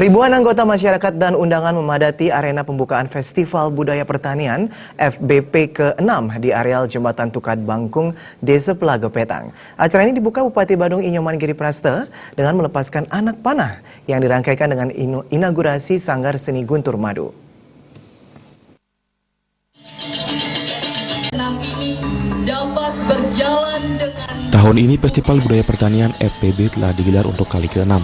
Ribuan anggota masyarakat dan undangan memadati arena pembukaan Festival Budaya Pertanian FBP ke-6 di areal Jembatan Tukat Bangkung, Desa Pelago Petang. Acara ini dibuka Bupati Badung Inyoman Giriprasta dengan melepaskan anak panah yang dirangkaikan dengan inaugurasi Sanggar Seni Guntur Madu. Tahun ini Festival Budaya Pertanian FBP telah digelar untuk kali ke-6.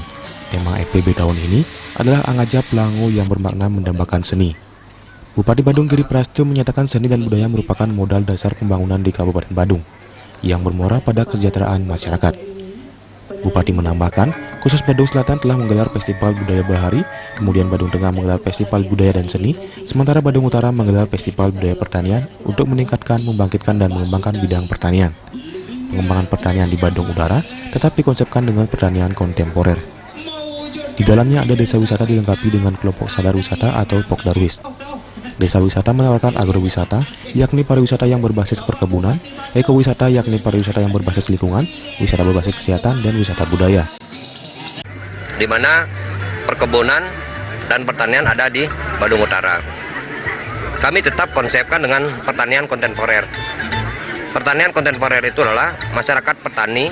Tema FBP tahun ini adalah Angajap Langu yang bermakna mendambakan seni. Bupati Badung Giriprasta menyatakan seni dan budaya merupakan modal dasar pembangunan di Kabupaten Badung yang bermuara pada kesejahteraan masyarakat. Bupati menambahkan, khusus Badung Selatan telah menggelar Festival Budaya Bahari, kemudian Badung Tengah menggelar Festival Budaya dan Seni, sementara Badung Utara menggelar Festival Budaya Pertanian untuk meningkatkan, membangkitkan, dan mengembangkan bidang pertanian. Pengembangan pertanian di Badung Utara tetap dikonsepkan dengan pertanian kontemporer. Di dalamnya ada desa wisata dilengkapi dengan kelompok sadar wisata atau Pokdarwis. Desa wisata menawarkan agrowisata, yakni pariwisata yang berbasis perkebunan, ekowisata yakni pariwisata yang berbasis lingkungan, wisata berbasis kesehatan, dan wisata budaya. Di mana perkebunan dan pertanian ada di Badung Utara. Kami tetap konsepkan dengan pertanian kontemporer. Pertanian kontemporer itu adalah masyarakat petani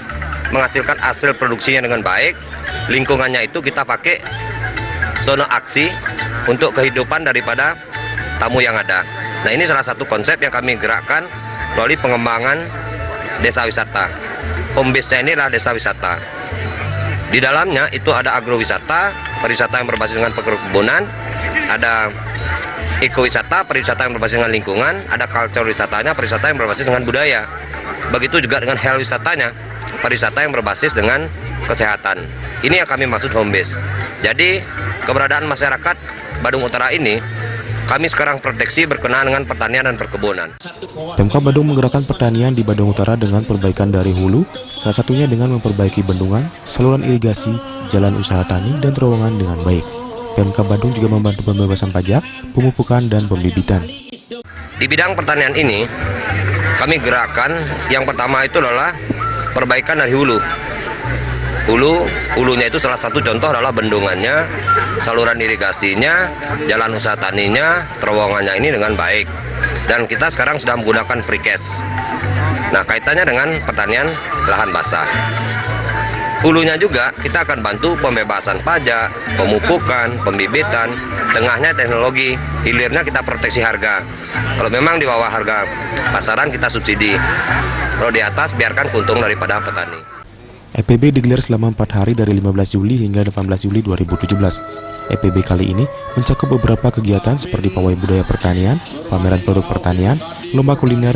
menghasilkan hasil produksinya dengan baik, lingkungannya itu kita pakai zona aksi untuk kehidupan daripada tamu yang ada. Nah, ini salah satu konsep yang kami gerakkan melalui pengembangan desa wisata. Home base-nya ini adalah desa wisata. Di dalamnya itu ada agrowisata, pariwisata yang berbasis dengan perkebunan, ada ekowisata, pariwisata yang berbasis dengan lingkungan, ada culture wisatanya, pariwisata yang berbasis dengan budaya. Begitu juga dengan health wisatanya, pariwisata yang berbasis dengan kesehatan. Ini yang kami maksud home base. Jadi keberadaan masyarakat Badung Utara ini kami sekarang proteksi berkenaan dengan pertanian dan perkebunan. Pemkab Badung menggerakkan pertanian di Badung Utara dengan perbaikan dari hulu, salah satunya dengan memperbaiki bendungan, saluran irigasi, jalan usaha tani, dan terowongan dengan baik. Pemkab Badung juga membantu pembebasan pajak, pemupukan, dan pembibitan. Di bidang pertanian ini, kami gerakkan yang pertama itu adalah perbaikan dari hulu. Hulunya itu salah satu contoh adalah bendungannya, saluran irigasinya, jalan usaha taninya, terowongannya ini dengan baik. Dan kita sekarang sudah menggunakan free cash. Nah, kaitannya dengan pertanian lahan basah. Hulunya juga kita akan bantu pembebasan pajak, pemupukan, pembibitan, tengahnya teknologi, hilirnya kita proteksi harga. Kalau memang di bawah harga pasaran kita subsidi. Kalau di atas biarkan keuntungan daripada petani. FBP digelar selama 4 hari dari 15 Juli hingga 18 Juli 2017. FBP kali ini mencakup beberapa kegiatan seperti pawai budaya pertanian, pameran produk pertanian, lomba kuliner,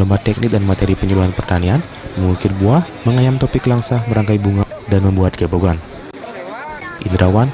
lomba teknik dan materi penyuluhan pertanian, mengukir buah, mengayam topik langsah, merangkai bunga, dan membuat gebogan. Indrawan